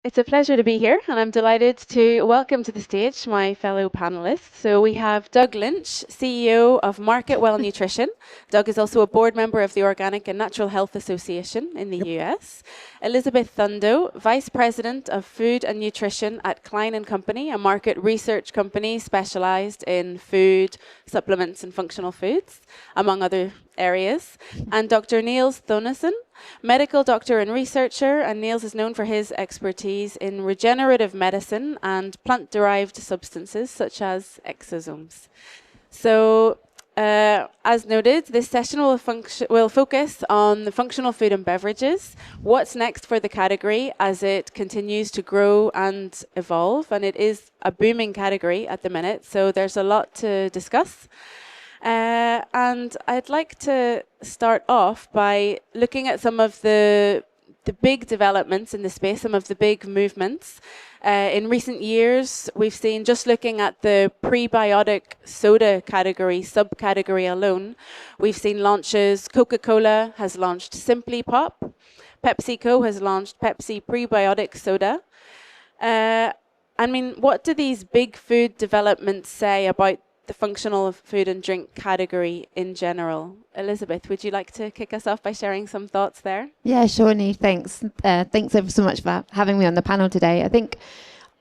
It's a pleasure to be here, and I'm delighted to welcome to the stage my fellow panelists. So we have Doug Lynch, CEO of Market Well Nutrition. Doug is also a board member of the Organic and Natural Health Association in the US. Elizabeth Thundo, Vice President of Food and Nutrition at Klein and Company, a market research company specialized in food, supplements, and functional foods, among other areas. And Dr. Niels Thonessen, medical doctor and researcher, and Niels is known for his expertise in regenerative medicine and plant-derived substances such as exosomes. So, as noted, this session will focus on the functional food and beverages, what's next for the category as it continues to grow and evolve, and it is a booming category at the minute, so there's a lot to discuss. And I'd like to start off by looking at some of the big developments in the space, some of the big movements. In recent years, we've seen, just looking at the prebiotic soda category, subcategory alone, we've seen launches. Coca-Cola has launched Simply Pop. PepsiCo has launched Pepsi Prebiotic Soda. I mean, what do these big food developments say about the functional food and drink category in general? Elizabeth, would you like to kick us off by sharing some thoughts there? Yeah, sure, Neve. Thanks. Thanks ever so much for having me on the panel today. I think,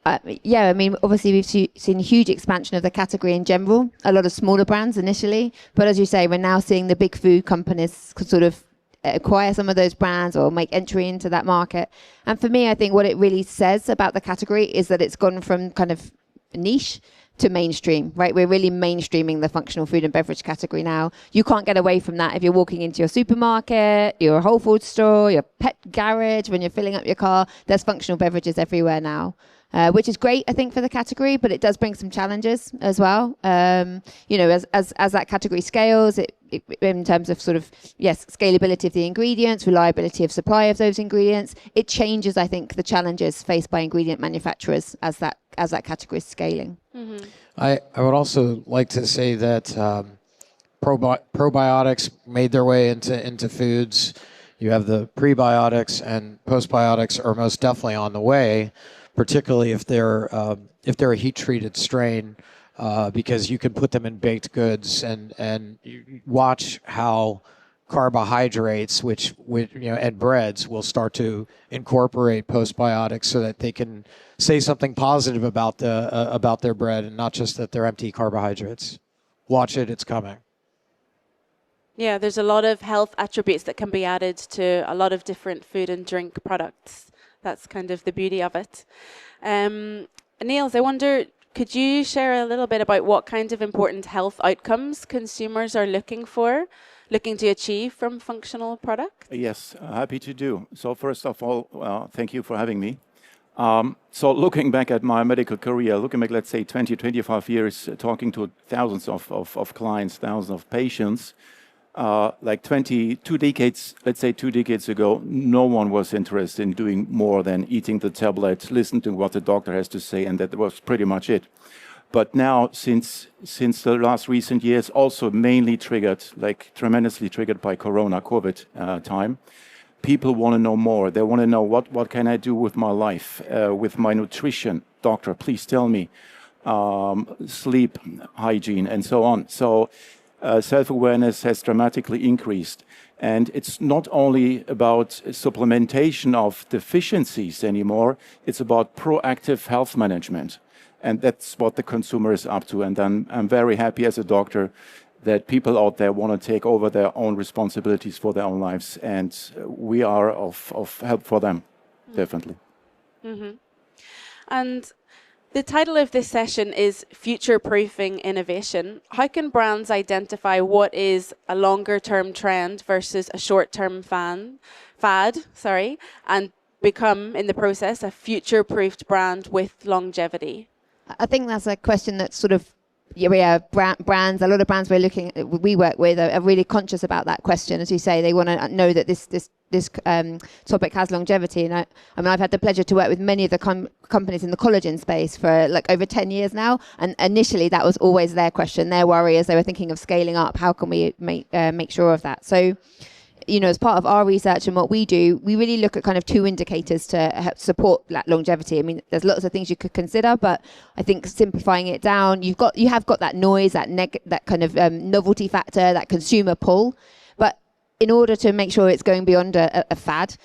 I mean, obviously we've seen a huge expansion of the category in general, a lot of smaller brands initially, but as you say, we're now seeing the big food companies sort of acquire some of those brands or make entry into that market. And for me, I think what it really says about the category is that it's gone from kind of niche to mainstream, right? We're really mainstreaming the functional food and beverage category now. You can't get away from that if you're walking into your supermarket, your Whole Foods store, your pet garage, when you're filling up your car. There's functional beverages everywhere now, which is great, I think, for the category, but it does bring some challenges as well. You know, as that category scales, it in terms of sort of, yes, scalability of the ingredients, reliability of supply of those ingredients, it changes, I think, the challenges faced by ingredient manufacturers as that category is scaling. Mm-hmm. I would also like to say that probiotics made their way into foods. You have the prebiotics, and postbiotics are most definitely on the way, particularly if they're a heat-treated strain. Because you can put them in baked goods and you watch how carbohydrates, which and breads will start to incorporate postbiotics so that they can say something positive about their bread and not just that they're empty carbohydrates. Watch it, it's coming. Yeah, there's a lot of health attributes that can be added to a lot of different food and drink products. That's kind of the beauty of it. Niels, I wonder, could you share a little bit about what kind of important health outcomes consumers are looking to achieve from functional products? Yes, happy to do. So first of all, thank you for having me. So looking back at my medical career, looking back, let's say 20, 25 years, talking to thousands of clients, thousands of patients, like 2 decades, let's say 2 decades ago, no one was interested in doing more than eating the tablet, listen to what the doctor has to say, and that was pretty much it. But now, since the last recent years, also mainly triggered, like tremendously triggered by COVID time, people want to know more. They want to know what can I do with my life, with my nutrition. Doctor, please tell me, sleep, hygiene, and so on. So self-awareness has dramatically increased. And it's not only about supplementation of deficiencies anymore, it's about proactive health management. And that's what the consumer is up to. And I'm very happy as a doctor that people out there want to take over their own responsibilities for their own lives. And we are of help for them, definitely. Mm-hmm. And the title of this session is Future-Proofing Innovation. How can brands identify what is a longer-term trend versus a short-term fad, and become, in the process, a future-proofed brand with longevity? I think that's a question that's sort of, brands, a lot of brands we work with are really conscious about that question. As you say, they want to know that this topic has longevity. And I mean, I've had the pleasure to work with many of the companies in the collagen space for like over 10 years now. And initially, that was always their question, their worry as they were thinking of scaling up. How can we make sure of that? So as part of our research and what we do, we really look at kind of 2 indicators to help support that longevity. I mean, there's lots of things you could consider, but I think simplifying it down, you have got that noise, that kind of novelty factor, that consumer pull. But in order to make sure it's going beyond a fad,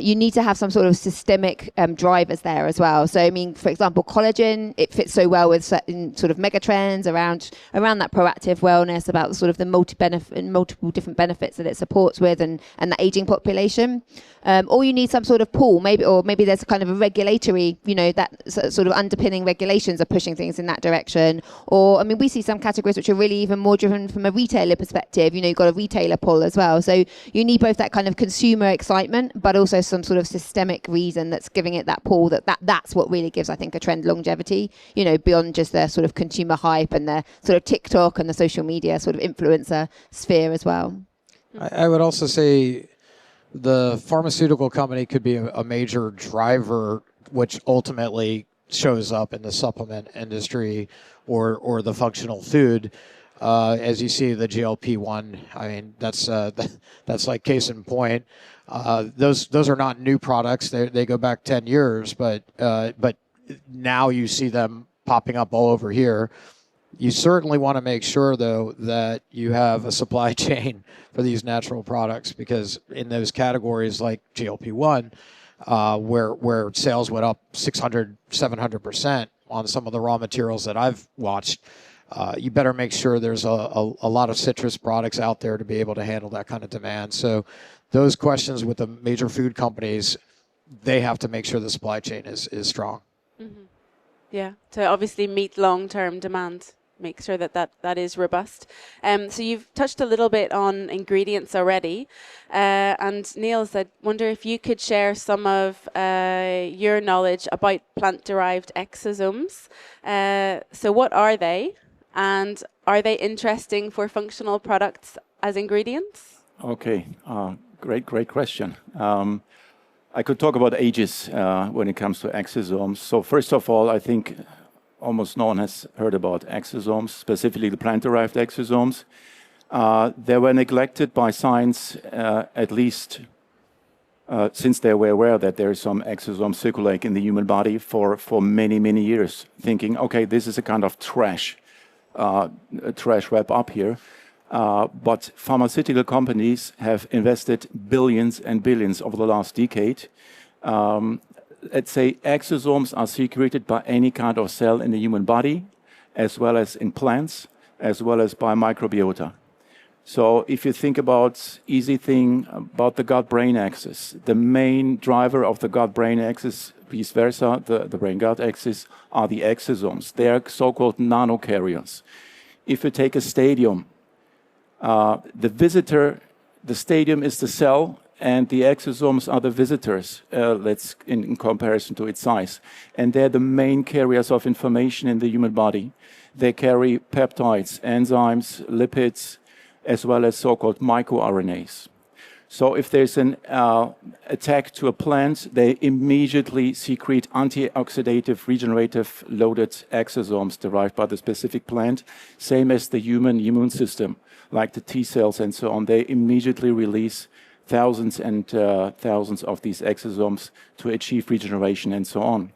you need to have some sort of systemic drivers there as well. So, I mean, for example, collagen, it fits so well with certain sort of mega trends around that proactive wellness, about sort of the multiple different benefits that it supports with, and the aging population. Or you need some sort of pull, maybe there's kind of a regulatory, that sort of underpinning regulations are pushing things in that direction. Or, I mean, we see some categories which are really even more driven from a retailer perspective. You've got a retailer pull as well. So you need both that kind of consumer excitement, but also some sort of systemic reason that's giving it that pull, that's what really gives, I think, a trend longevity, beyond just the sort of consumer hype and the sort of TikTok and the social media sort of influencer sphere as well. I would also say the pharmaceutical company could be a major driver, which ultimately shows up in the supplement industry or the functional food. As you see, the GLP-1, I mean, that's like case in point. Those are not new products. They go back 10 years, but now you see them popping up all over here. You certainly want to make sure, though, that you have a supply chain for these natural products, because in those categories like GLP-1, where sales went up 600, 700% on some of the raw materials that I've watched, you better make sure there's a lot of citrus products out there to be able to handle that kind of demand. So those questions with the major food companies, they have to make sure the supply chain is strong. Mm-hmm. Yeah, to obviously meet long-term demand, make sure that is robust. So you've touched a little bit on ingredients already. And Niels, I wonder if you could share some of your knowledge about plant-derived exosomes. So what are they? And are they interesting for functional products as ingredients? Okay, great question. I could talk about ages when it comes to exosomes. So first of all, I think almost no one has heard about exosomes, specifically the plant-derived exosomes. They were neglected by science, at least since they were aware that there is some exosomes circulating in the human body for many, many years, thinking, okay, this is a kind of trash wrap up here. But pharmaceutical companies have invested billions and billions over the last decade. Let's say exosomes are secreted by any kind of cell in the human body, as well as in plants, as well as by microbiota. So if you think about easy thing about the gut-brain axis, the main driver of the gut-brain axis, vice versa, the brain-gut axis, are the exosomes. They are so-called nanocarriers. If you take a stadium, the stadium is the cell, and the exosomes are the visitors, in comparison to its size. And they're the main carriers of information in the human body. They carry peptides, enzymes, lipids, as well as so-called microRNAs. So if there's an attack to a plant, they immediately secrete antioxidative, regenerative loaded exosomes derived by the specific plant, same as the human immune system, like the T cells and so on. They immediately release thousands and thousands of these exosomes to achieve regeneration and so on.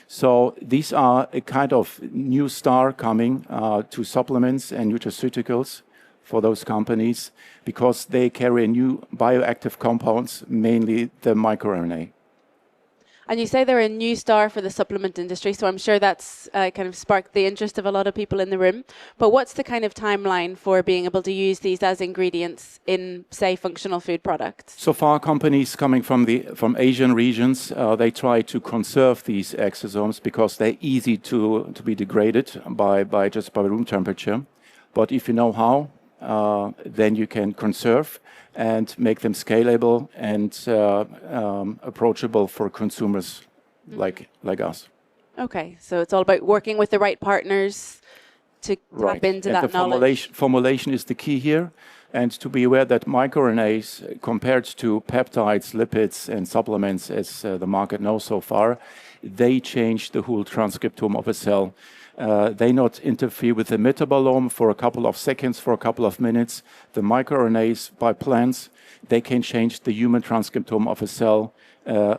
So these are a kind of new star coming to supplements and nutraceuticals for those companies, because they carry new bioactive compounds, mainly the microRNA. And you say they're a new star for the supplement industry, so I'm sure that's kind of sparked the interest of a lot of people in the room. But what's the kind of timeline for being able to use these as ingredients in, say, functional food products? So far, companies coming from Asian regions, they try to conserve these exosomes because they're easy to be degraded by room temperature. But if you know how, then you can conserve and make them scalable and approachable for consumers like us. Okay, so it's all about working with the right partners to tap into and that knowledge. Formulation is the key here, and to be aware that microRNAs, compared to peptides, lipids, and supplements, as the market knows so far, they change the whole transcriptome of a cell. They not interfere with the metabolome for a couple of seconds, for a couple of minutes. The microRNAs by plants, they can change the human transcriptome of a cell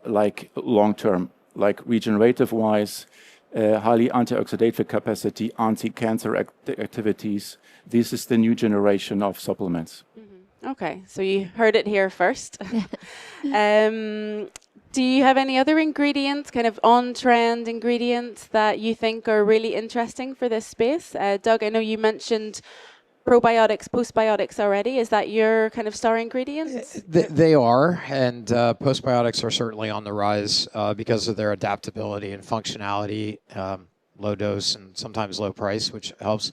like long term, like regenerative wise, highly antioxidative capacity, anti-cancer activities. This is the new generation of supplements. Okay, so you heard it here first. Do you have any other ingredients, kind of on-trend ingredients that you think are really interesting for this space? Doug, I know you mentioned probiotics, postbiotics already. Is that your kind of star ingredients? They are, and postbiotics are certainly on the rise because of their adaptability and functionality, low dose and sometimes low price, which helps.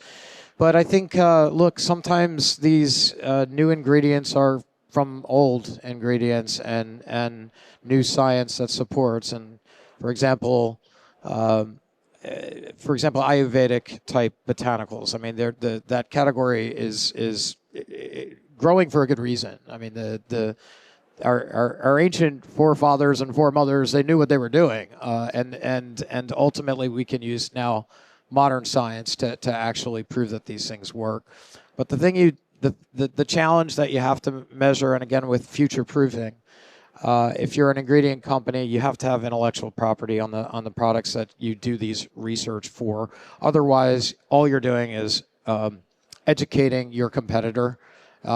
But I think, look, sometimes these new ingredients are from old ingredients and new science that supports. And for example, Ayurvedic type botanicals. I mean, that category is growing for a good reason. I mean, our ancient forefathers and foremothers, they knew what they were doing, and ultimately we can use now modern science to actually prove that these things work. But the challenge that you have to measure, and again with future proofing, if you're an ingredient company, you have to have intellectual property on the products that you do these research for. Otherwise, all you're doing is educating your competitor.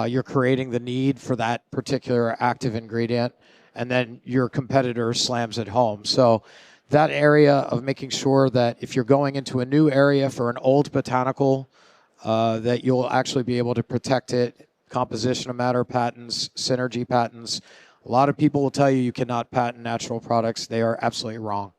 You're creating the need for that particular active ingredient, and then your competitor slams it home. So that area of making sure that if you're going into a new area for an old botanical, that you'll actually be able to protect it, composition of matter patents, synergy patents. A lot of people will tell you cannot patent natural products. They are absolutely wrong.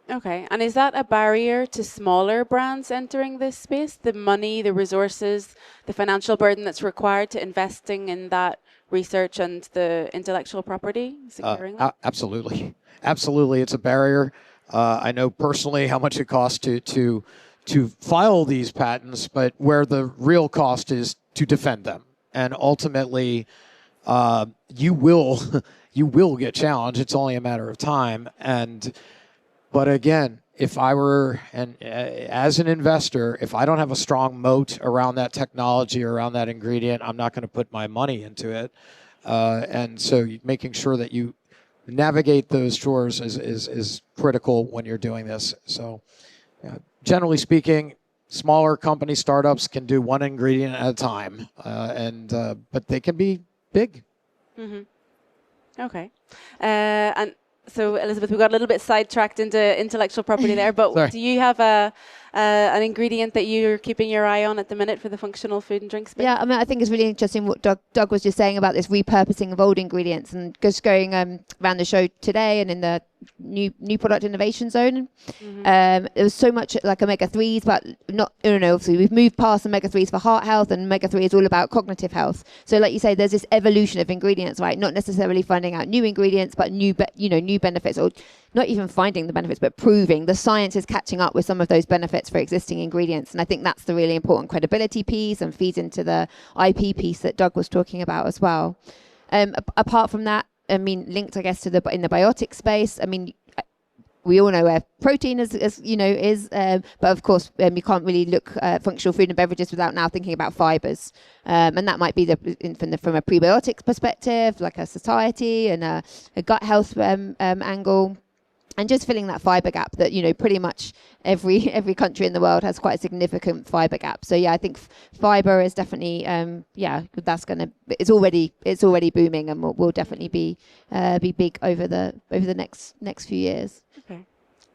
Okay, and is that a barrier to smaller brands entering this space? The money, the resources, the financial burden that's required to investing in that research and the intellectual property, securing that? Absolutely. Absolutely, it's a barrier. I know personally how much it costs to file these patents, but where the real cost is to defend them. And ultimately, you will get challenged. It's only a matter of time. But again, if I were as an investor, if I don't have a strong moat around that technology or around that ingredient, I'm not going to put my money into it. And so making sure that you navigate those shores is critical when you're doing this. So generally speaking, smaller company startups can do one ingredient at a time, but they can be big. Okay. And so, Elizabeth, we got a little bit sidetracked into intellectual property there, but do you have an ingredient that you're keeping your eye on at the minute for the functional food and drink space? Yeah, I mean, I think it's really interesting what Doug was just saying about this repurposing of old ingredients, and just going around the show today and in the new product innovation zone. There was so much like omega-3s, but obviously we've moved past omega-3s for heart health, and omega-3 is all about cognitive health. So like you say, there's this evolution of ingredients, right? Not necessarily finding out new ingredients, but new benefits, or not even finding the benefits, but proving the science is catching up with some of those benefits for existing ingredients. And I think that's the really important credibility piece, and feeds into the IP piece that Doug was talking about as well. Apart from that, I mean, linked, I guess, to in the biotic space. I mean, we all know where protein is, but of course, you can't really look at functional food and beverages without now thinking about fibers, and that might be from a prebiotics perspective, like a satiety and a gut health angle. And just filling that fiber gap that, pretty much every country in the world has quite a significant fiber gap. So yeah, I think fiber is definitely it's already booming, and will definitely be big over the next few years. Okay,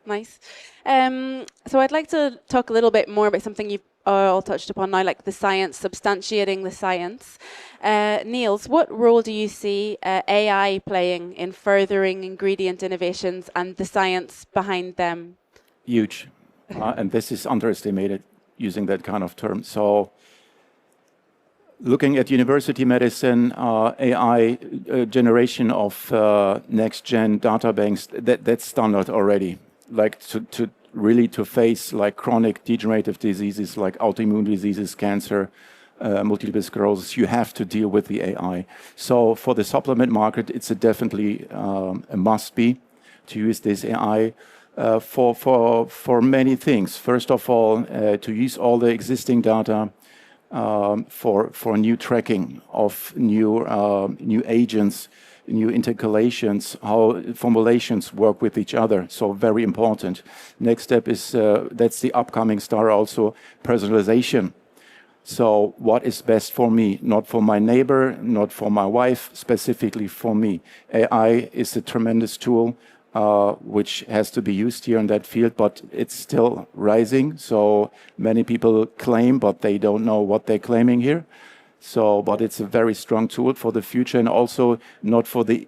nice. So I'd like to talk a little bit more about something you've all touched upon now, like the science, substantiating the science. Niels, what role do you see AI playing in furthering ingredient innovations and the science behind them? Huge. And this is underestimated, using that kind of term. So looking at university medicine, AI generation of next-gen data banks, that's standard already. Like to face like chronic degenerative diseases like autoimmune diseases, cancer, multiple sclerosis, you have to deal with the AI. So for the supplement market, it's definitely a must-be to use this AI. for many things. First of all, to use all the existing data for new tracking of new agents, new intercalations, how formulations work with each other. So very important. Next step is that's the upcoming star also, personalization. So what is best for me, not for my neighbor, not for my wife, specifically for me. AI is a tremendous tool which has to be used here in that field, but it's still rising. So many people claim, but they don't know what they're claiming here. So, but it's a very strong tool for the future, and also not for the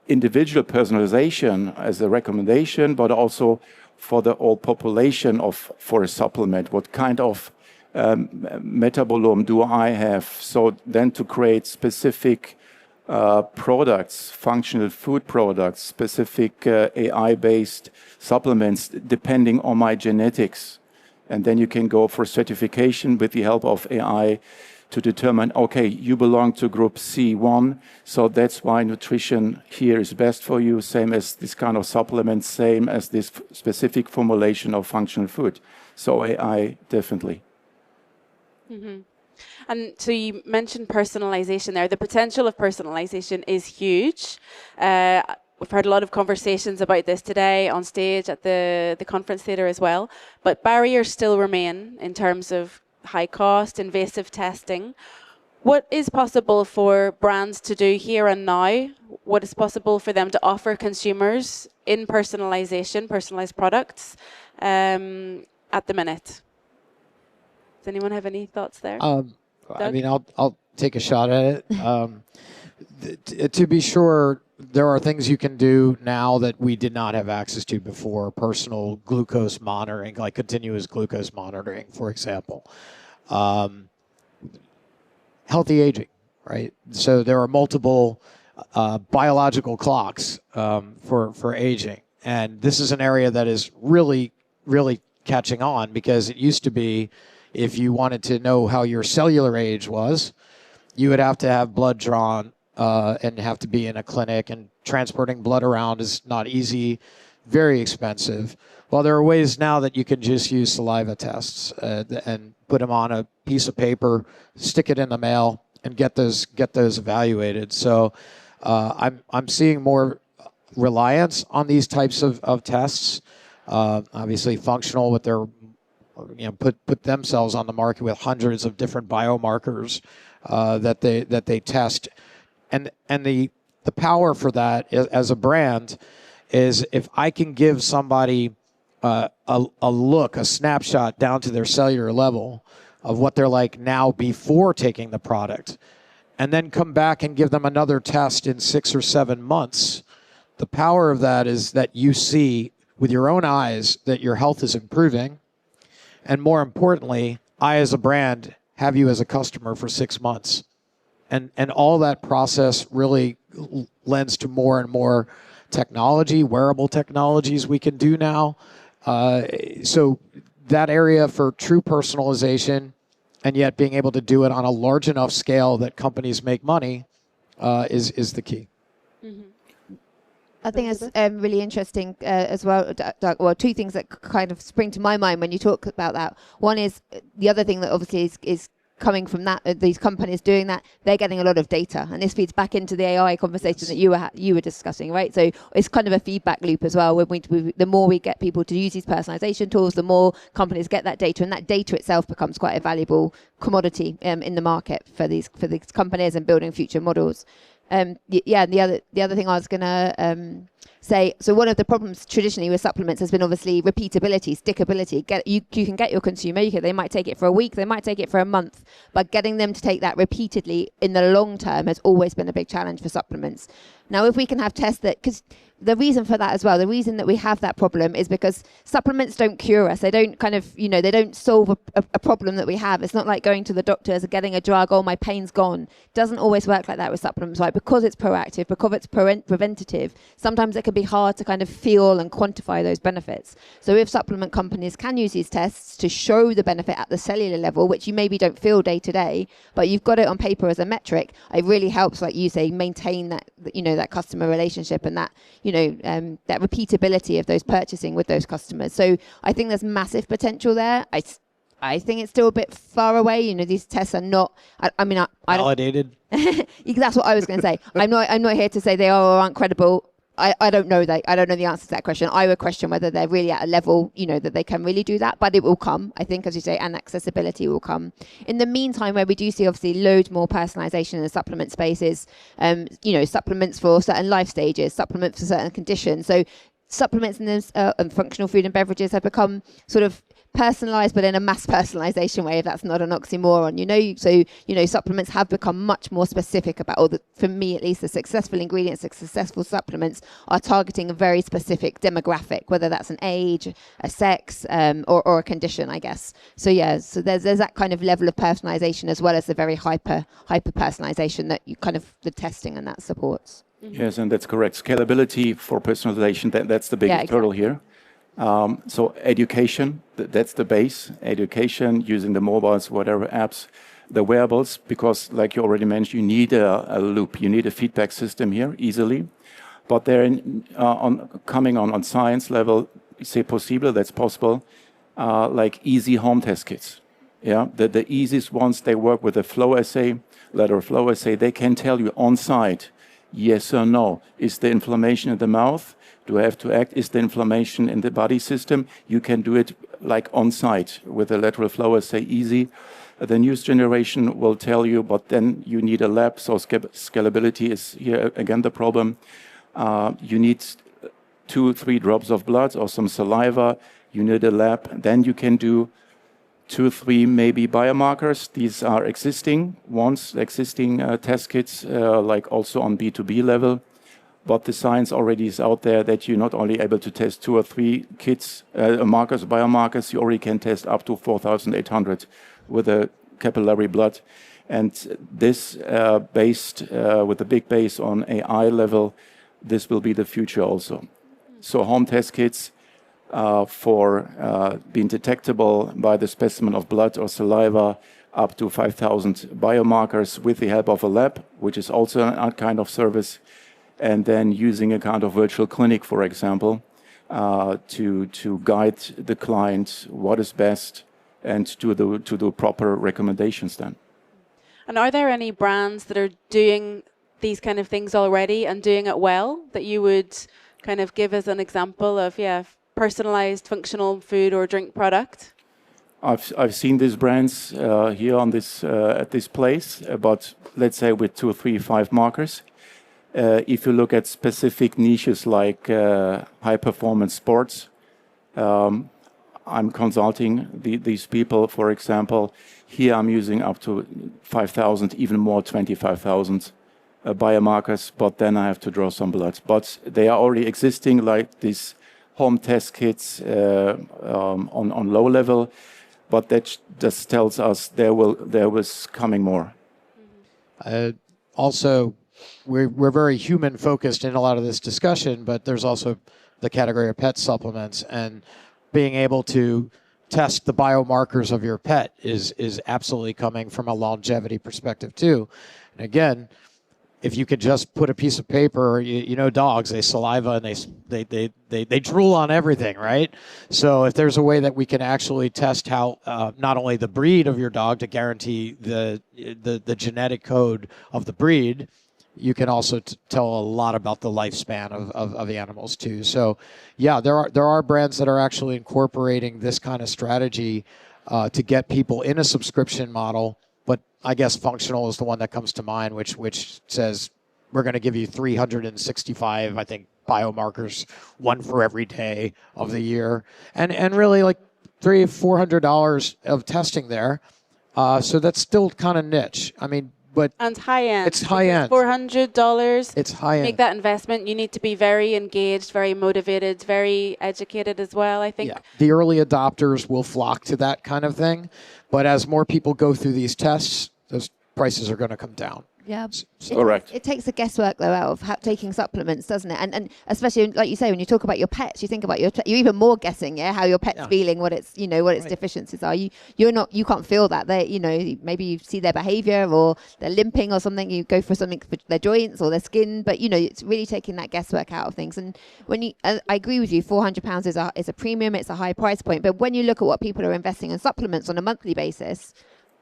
individual personalization as a recommendation, but also for the whole population for a supplement. What kind of metabolome do I have? So then to create specific products, functional food products, specific AI-based supplements, depending on my genetics. And then you can go for certification with the help of AI to determine, okay, you belong to group C1, so that's why nutrition here is best for you, same as this kind of supplement, same as this specific formulation of functional food. So AI, definitely. Mm-hmm. And so you mentioned personalization there. The potential of personalization is huge. We've heard a lot of conversations about this today on stage at the conference theatre as well. But barriers still remain in terms of high cost, invasive testing. What is possible for brands to do here and now? What is possible for them to offer consumers in personalized products at the minute? Does anyone have any thoughts there? I mean, I'll take a shot at it. To be sure, there are things you can do now that we did not have access to before. Personal glucose monitoring, like continuous glucose monitoring, for example. Healthy aging, right? So there are multiple biological clocks for aging. And this is an area that is really, really catching on, because it used to be, if you wanted to know how your cellular age was, you would have to have blood drawn and have to be in a clinic, and transporting blood around is not easy, very expensive. Well, there are ways now that you can just use saliva tests and put them on a piece of paper, stick it in the mail, and get those evaluated. So I'm seeing more reliance on these types of tests. Obviously, functional with their put themselves on the market with hundreds of different biomarkers that they test, and the power for that as a brand is, if I can give somebody a snapshot down to their cellular level of what they're like now before taking the product, and then come back and give them another test in 6 or 7 months, the power of that is that you see with your own eyes that your health is improving. And more importantly, I as a brand have you as a customer for 6 months. And all that process really lends to more and more technology, wearable technologies we can do now. So that area for true personalization, and yet being able to do it on a large enough scale that companies make money is the key. Mm-hmm. I think it's really interesting as well, Doug. Well, two things that kind of spring to my mind when you talk about that. One is the other thing that obviously is coming from that, these companies doing that, they're getting a lot of data, and this feeds back into the AI conversation that you were discussing, right? So it's kind of a feedback loop as well. When the more we get people to use these personalization tools, the more companies get that data, and that data itself becomes quite a valuable commodity in the market for these companies and building future models. The other thing I was going to say, so one of the problems traditionally with supplements has been obviously repeatability, stickability. You can get your consumer, they might take it for a week, they might take it for a month, but getting them to take that repeatedly in the long term has always been a big challenge for supplements. Now, if we can have tests that, because the reason for that as well, the reason that we have that problem is because supplements don't cure us. They don't they don't solve a problem that we have. It's not like going to the doctors and getting a drug, oh, my pain's gone. It doesn't always work like that with supplements, right? Because it's proactive, because it's preventative, sometimes it can can be hard to kind of feel and quantify those benefits. So if supplement companies can use these tests to show the benefit at the cellular level, which you maybe don't feel day to day, but you've got it on paper as a metric, it really helps, like you say, maintain that, that customer relationship and that, that repeatability of those purchasing with those customers. So I think there's massive potential there. I think it's still a bit far away. These tests are not. I don't. Validated. That's what I was going to say. I'm not here to say they are or aren't credible. I don't know that. I don't know the answer to that question. I would question whether they're really at a level, that they can really do that. But it will come, I think, as you say, and accessibility will come. In the meantime, where we do see obviously loads more personalisation in the supplement space is, supplements for certain life stages, supplements for certain conditions. So supplements and functional food and beverages have become sort of personalized, but in a mass personalization way, if that's not an oxymoron, so supplements have become much more specific about, for me at least, the successful ingredients, the successful supplements are targeting a very specific demographic, whether that's an age, a sex, or a condition, I guess. So so there's that kind of level of personalization as well as the very hyper personalization that you kind of the testing and that supports. Yes, and that's correct. Scalability for personalization, that's the biggest hurdle here. So education, that's the base. Education, using the mobiles, whatever apps, the wearables, because like you already mentioned, you need a loop, you need a feedback system here easily. But they're coming on science level, c'est possible, that's possible, like easy home test kits. Yeah, the easiest ones, they work with a flow assay, lateral flow assay. They can tell you on site, yes or no. Is the inflammation in the mouth? Do I have to act? Is the inflammation in the body system? You can do it like on site with a lateral flow assay, easy. The newest generation will tell you, but then you need a lab. So scalability is here again the problem. You need 2-3 drops of blood or some saliva. You need a lab. Then you can do 2-3 maybe biomarkers. These are existing test kits, like also on B2B level. But the science already is out there that you're not only able to test 2 or 3 kits, biomarkers, you already can test up to 4,800 with a capillary blood. And this based with a big base on AI level, this will be the future also. So home test kits for being detectable by the specimen of blood or saliva, up to 5,000 biomarkers with the help of a lab, which is also a kind of service. And then using a kind of virtual clinic, for example, to guide the client what is best and to do proper recommendations then. And are there any brands that are doing these kind of things already and doing it well that you would kind of give as an example of, personalized functional food or drink product? I've seen these brands here on this at this place, but let's say with 2 or 3, 5 markers. If you look at specific niches like high-performance sports, I'm consulting these people, for example. Here I'm using up to 5,000, even more, 25,000 biomarkers, but then I have to draw some blood. But they are already existing, like these home test kits on low level, but that just tells us there was coming more. Also, we're very human focused in a lot of this discussion, but there's also the category of pet supplements, and being able to test the biomarkers of your pet is absolutely coming from a longevity perspective too. And again, if you could just put a piece of paper, dogs, they saliva and they drool on everything, right? So if there's a way that we can actually test how not only the breed of your dog to guarantee the genetic code of the breed, you can also tell a lot about the lifespan of the animals too. So yeah, there are brands that are actually incorporating this kind of strategy to get people in a subscription model. But I guess functional is the one that comes to mind, which says we're going to give you 365, I think, biomarkers, one for every day of the year, and really like $300-400 of testing there. So that's still kind of niche. I mean, but and high end. It's high end. $400. It's high end. Make that investment. You need to be very engaged, very motivated, very educated as well, I think. Yeah. The early adopters will flock to that kind of thing. But as more people go through these tests, those prices are going to come down. Yeah. Correct. It takes the guesswork though out of taking supplements, doesn't it? And especially like you say, when you talk about your pets, you think about you're even more guessing, how your pet's feeling, what its what its deficiencies are. You can't feel that. They maybe you see their behaviour or they're limping or something. You go for something for their joints or their skin, but it's really taking that guesswork out of things. And when I agree with you, £400 is a premium. It's a high price point. But when you look at what people are investing in supplements on a monthly basis.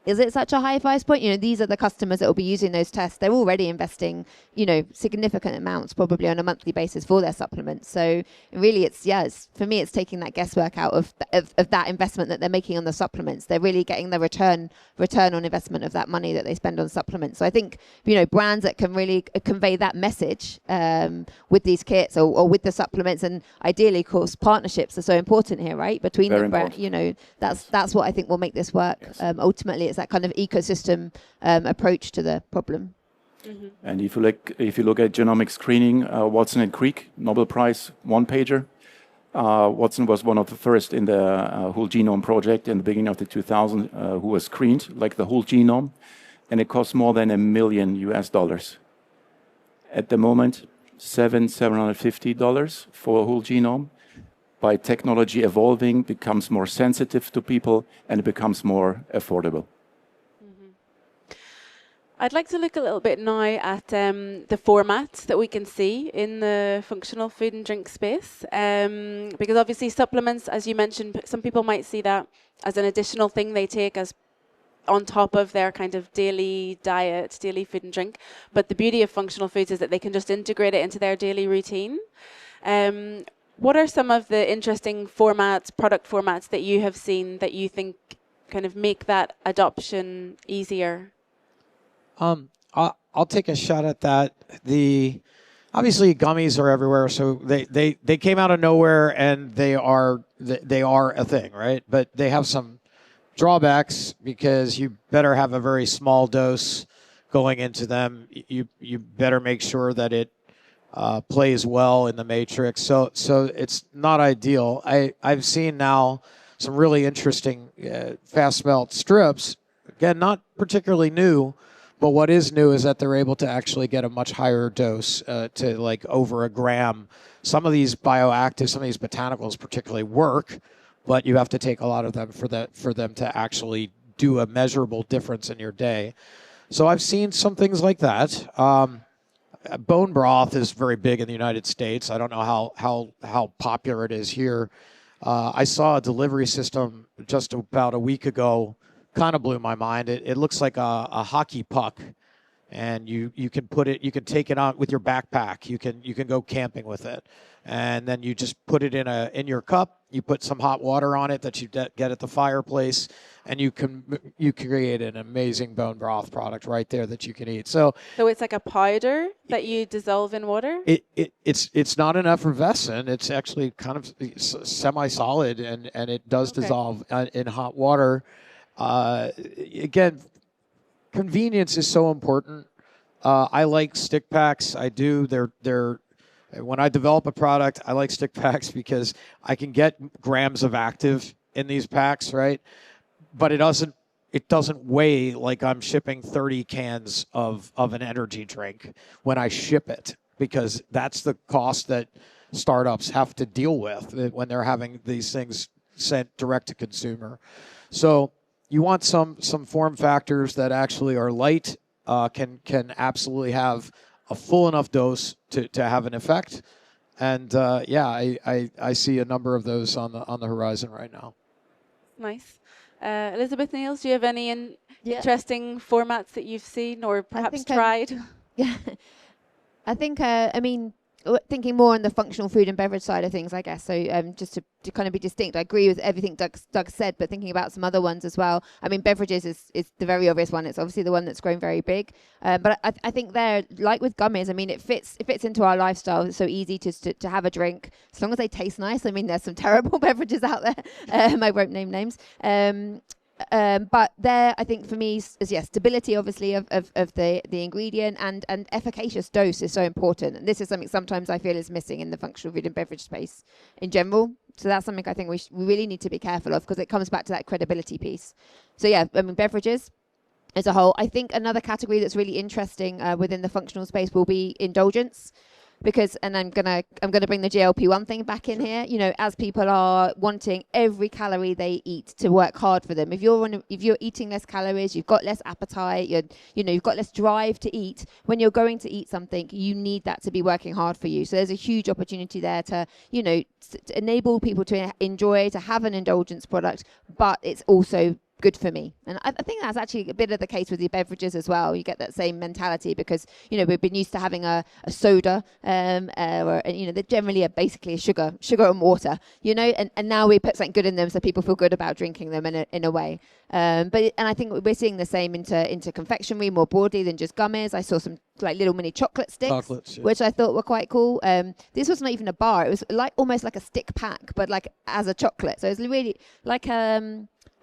Is it such a high price point? These are the customers that will be using those tests. They're already investing, significant amounts probably on a monthly basis for their supplements. So really, for me, it's taking that guesswork out of that investment that they're making on the supplements. They're really getting the return on investment of that money that they spend on supplements. So I think, brands that can really convey that message with these kits or with the supplements, and ideally, of course, partnerships are so important here, right? Between Very the brand, that's what I think will make this work. Yes. Ultimately, it's that kind of ecosystem approach to the problem. Mm-hmm. And if you look at genomic screening, Watson and Crick, Nobel Prize, one-pager. Watson was one of the first in the whole genome project in the beginning of the 2000s who was screened, like the whole genome, and it cost more than $1 million. At the moment, $750 for a whole genome. By technology evolving, becomes more sensitive to people, and it becomes more affordable. I'd like to look a little bit now at the formats that we can see in the functional food and drink space. Because obviously supplements, as you mentioned, some people might see that as an additional thing they take as on top of their kind of daily diet, daily food and drink. But the beauty of functional foods is that they can just integrate it into their daily routine. What are some of the interesting product formats that you have seen that you think kind of make that adoption easier? I'll take a shot at that. Obviously gummies are everywhere, so they came out of nowhere and they are a thing, right? But they have some drawbacks because you better have a very small dose going into them. You better make sure that it plays well in the matrix. So it's not ideal. I've seen now some really interesting fast melt strips. Again, not particularly new. But what is new is that they're able to actually get a much higher dose to like over a gram. Some of these bioactives, some of these botanicals particularly work, but you have to take a lot of them for them to actually do a measurable difference in your day. So I've seen some things like that. Bone broth is very big in the United States. I don't know how popular it is here. I saw a delivery system just about a week ago. Kind of blew my mind. It looks like a hockey puck, and you can take it out with your backpack. You can go camping with it, and then you just put it in your cup. You put some hot water on it that you get at the fireplace, and you create an amazing bone broth product right there that you can eat. So it's like a powder that you dissolve in water? It's not an effervescent. It's actually kind of semi-solid, and it does dissolve in hot water. Again, convenience is so important. I like stick packs. I do. When I develop a product, I like stick packs because I can get grams of active in these packs, right? But it doesn't weigh like I'm shipping 30 cans of an energy drink when I ship it, because that's the cost that startups have to deal with when they're having these things sent direct to consumer. So you want some form factors that actually are light, can absolutely have a full enough dose to have an effect, and I see a number of those on the horizon right now. Nice. Elizabeth Niels, do you have any interesting formats that you've seen or perhaps tried? I think thinking more on the functional food and beverage side of things, I guess. So just to kind of be distinct, I agree with everything Doug said, but thinking about some other ones as well. I mean, beverages is the very obvious one. It's obviously the one that's grown very big. But I think there, like with gummies, I mean, it fits into our lifestyle. It's so easy to have a drink, as long as they taste nice. I mean, there's some terrible beverages out there. I won't name names. But there, I think for me, is stability, obviously, of the ingredient and efficacious dose is so important. And this is something sometimes I feel is missing in the functional food and beverage space in general. So that's something I think we really need to be careful of, because it comes back to that credibility piece. So I mean, beverages. as a whole. I think another category that's really interesting within the functional space will be indulgence. Because, and I'm gonna bring the GLP-1 thing back in here. You know, as people are wanting every calorie they eat to work hard for them. If you're eating less calories, you've got less appetite. You've got less drive to eat. When you're going to eat something, you need that to be working hard for you. So there's a huge opportunity there to to enable people to enjoy, to have an indulgence product, but it's also good for me. And I think that's actually a bit of the case with your beverages as well. You get that same mentality because, we've been used to having a soda, or, they generally are basically sugar and water, and now we put something good in them so people feel good about drinking them in a way. And I think we're seeing the same into confectionery more broadly than just gummies. I saw some like little mini chocolate sticks, which I thought were quite cool. This was not even a bar. It was almost like a stick pack, but like as a chocolate. So it's really like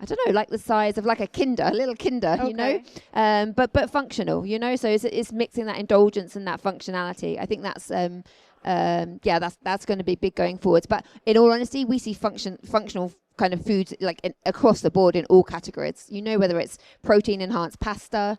I don't know, like the size of like a little Kinder, Okay. but functional, So it's mixing that indulgence and that functionality. I think that's that's going to be big going forwards. But in all honesty, we see functional kind of foods like across the board in all categories. Whether it's protein enhanced pasta,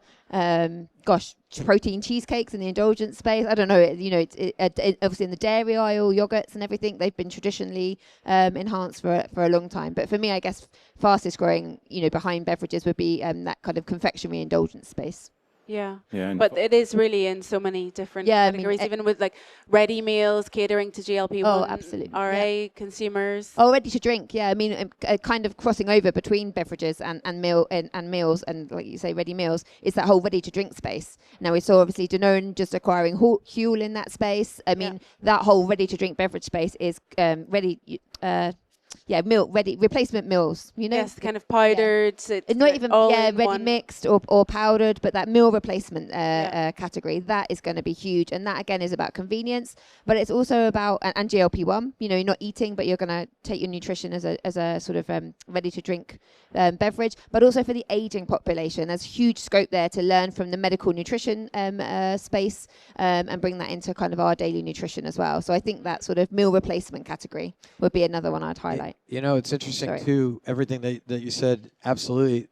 protein cheesecakes in the indulgence space. I don't know. Obviously in the dairy aisle, yogurts and everything, they've been traditionally enhanced for a long time. But for me, I guess fastest growing, behind beverages would be that kind of confectionery indulgence space. Yeah. Yeah, But it is really in so many different categories, even with like ready meals, catering to GLP-1, Oh, absolutely. RA consumers. Oh, ready to drink. Yeah, I mean, kind of crossing over between beverages and meals, and like you say, ready meals is that whole ready to drink space. Now we saw obviously Danone just acquiring Huel in that space. I mean, that whole ready to drink beverage space is replacement meals. Yes, kind of powdered. It's not even ready one. mixed or powdered, but that meal replacement category, that is going to be huge. And that again is about convenience, but it's also about and GLP-1. You're not eating, but you're going to take your nutrition as a sort of ready to drink beverage. But also for the aging population, there's huge scope there to learn from the medical nutrition space and bring that into kind of our daily nutrition as well. So I think that sort of meal replacement category would be another one I'd highlight. It's interesting too. Everything that you said, absolutely.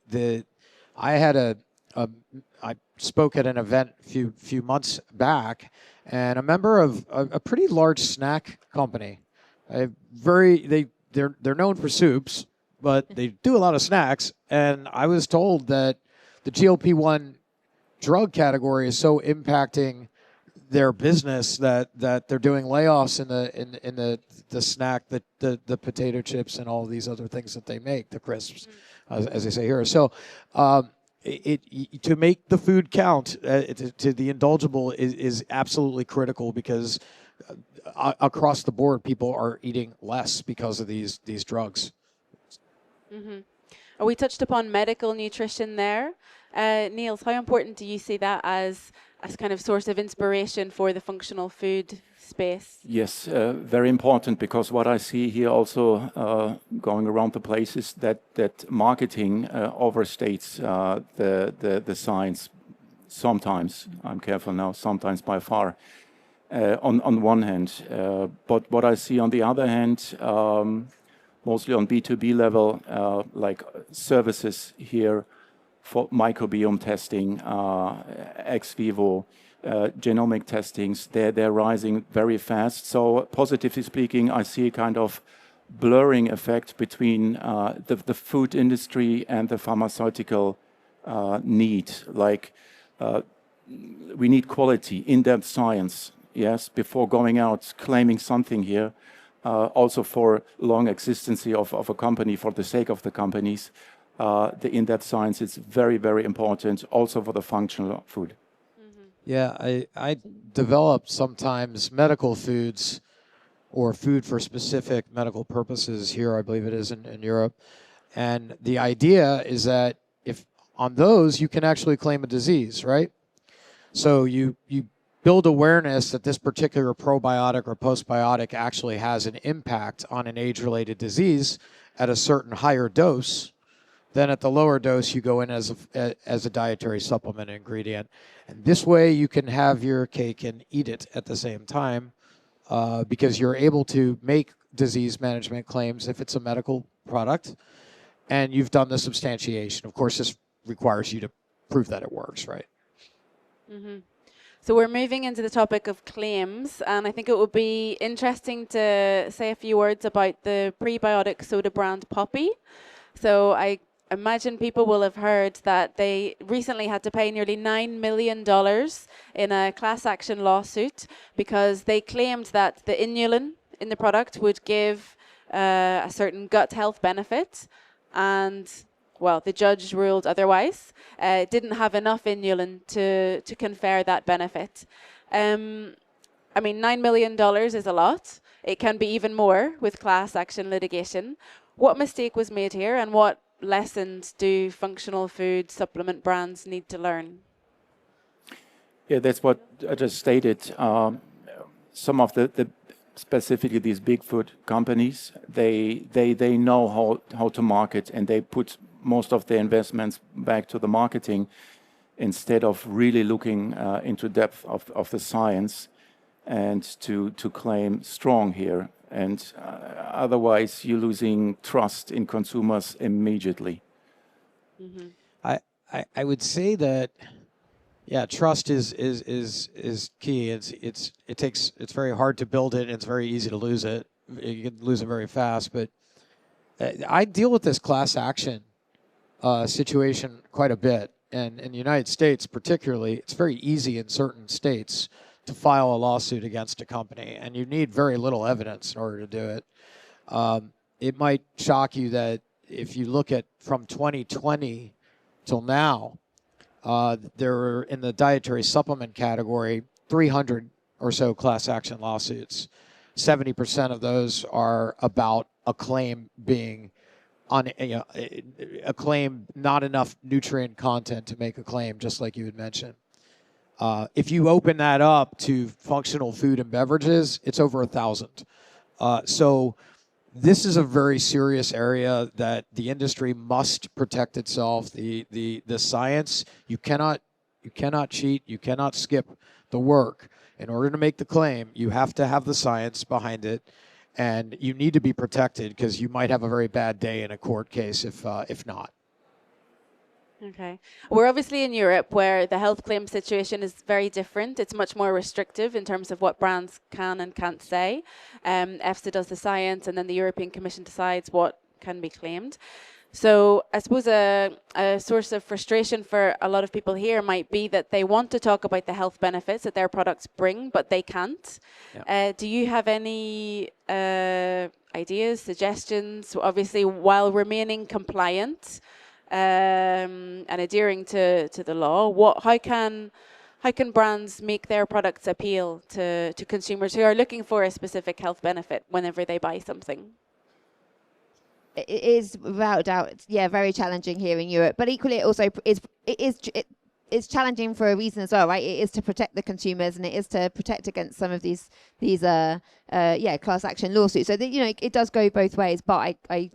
I spoke at an event a few months back, and a member of a pretty large snack company. They're known for soups, but they do a lot of snacks. And I was told that the GLP-1 drug category is so impacting their business that they're doing layoffs in the snack, the potato chips and all these other things that they make, the crisps, as they say here. So to make the food count to the indulgible is absolutely critical because across the board people are eating less because of these drugs. We touched upon medical nutrition there. Niels, how important do you see that as kind of source of inspiration for the functional food space? Yes, very important, because what I see here also going around the place is that marketing overstates the science sometimes. I'm careful now, sometimes by far, on one hand. But what I see on the other hand, mostly on B2B level, like services here, for microbiome testing, ex vivo, genomic testings, they're rising very fast. So positively speaking, I see a kind of blurring effect between the food industry and the pharmaceutical need. Like we need quality, in-depth science, yes, before going out claiming something here. Also for long existence of a company, for the sake of the companies. The in-depth science is very, very important also for the functional food. Yeah, I develop sometimes medical foods or food for specific medical purposes here, I believe it is in Europe. And the idea is that if on those you can actually claim a disease, right? So you build awareness that this particular probiotic or postbiotic actually has an impact on an age-related disease at a certain higher dose. Then at the lower dose, you go in as a dietary supplement ingredient. And this way you can have your cake and eat it at the same time because you're able to make disease management claims if it's a medical product and you've done the substantiation. Of course, this requires you to prove that it works, right? So we're moving into the topic of claims, and I think it would be interesting to say a few words about the prebiotic soda brand Poppy. So I imagine people will have heard that they recently had to pay nearly $9 million in a class action lawsuit because they claimed that the inulin in the product would give a certain gut health benefit, and well, the judge ruled otherwise. It didn't have enough inulin to confer that benefit. I mean, $9 million is a lot. It can be even more with class action litigation. What mistake was made here, and what lessons do functional food supplement brands need to learn? Yeah, that's what I just stated. Some of the specifically these big food companies, they know how to market, and they put most of their investments back to the marketing instead of really looking into depth of the science and to claim strong here. And otherwise, you're losing trust in consumers immediately. I would say that, yeah, trust is key. It's very hard to build it, and it's very easy to lose it. You can lose it very fast. But I deal with this class action situation quite a bit, and in the United States particularly, it's very easy in certain states to file a lawsuit against a company, and you need very little evidence in order to do it. It might shock you that if you look at from 2020 till now, there were in the dietary supplement category 300 or so class action lawsuits. 70% of those are about a claim being a claim, not enough nutrient content to make a claim, just like you had mentioned. If you open that up to functional food and beverages, it's over 1,000. So this is a very serious area that the industry must protect itself. The science, you cannot cheat, you cannot skip the work. In order to make the claim, you have to have the science behind it, and you need to be protected because you might have a very bad day in a court case if not. Okay. We're obviously in Europe where the health claim situation is very different. It's much more restrictive in terms of what brands can and can't say. EFSA does the science, and then the European Commission decides what can be claimed. So I suppose a source of frustration for a lot of people here might be that they want to talk about the health benefits that their products bring, but they can't. Yeah. Do you have any ideas, suggestions, obviously while remaining compliant and adhering to the law? How can brands make their products appeal to consumers who are looking for a specific health benefit whenever they buy something? It is without doubt, very challenging here in Europe. But equally, it also is challenging for a reason as well, right? It is to protect the consumers, and it is to protect against some of these class action lawsuits. So it does go both ways. But I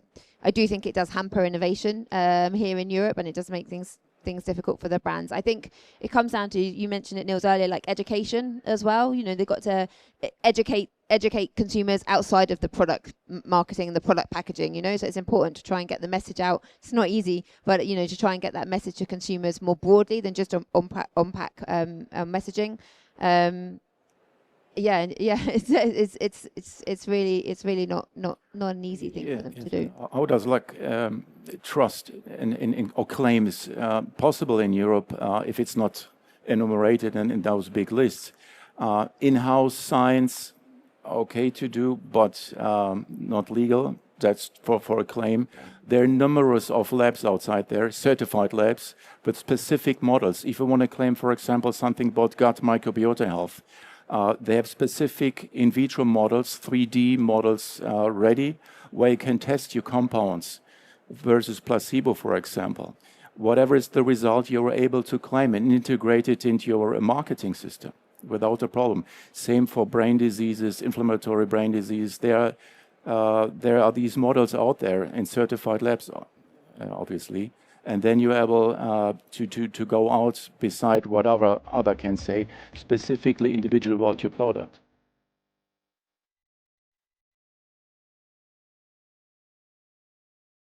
do think it does hamper innovation here in Europe, and it does make things difficult for the brands. I think it comes down to, you mentioned it, Niels, earlier, like education as well. They've got to educate consumers outside of the product marketing and the product packaging, so it's important to try and get the message out. It's not easy, but to try and get that message to consumers more broadly than just unpack messaging. It's really not an easy thing for them to do. How does trust or claims possible in Europe if it's not enumerated in those big lists? In-house science, okay to do, but not legal. That's for a claim. There are numerous of labs outside there, certified labs, with specific models. If you want to claim, for example, something about gut microbiota health, they have specific in vitro models, 3D models ready, where you can test your compounds versus placebo, for example. Whatever is the result, you're able to claim and integrate it into your marketing system without a problem. Same for brain diseases, inflammatory brain disease. There are these models out there in certified labs, obviously. And then you're able to go out beside whatever other can say, specifically individual about your product.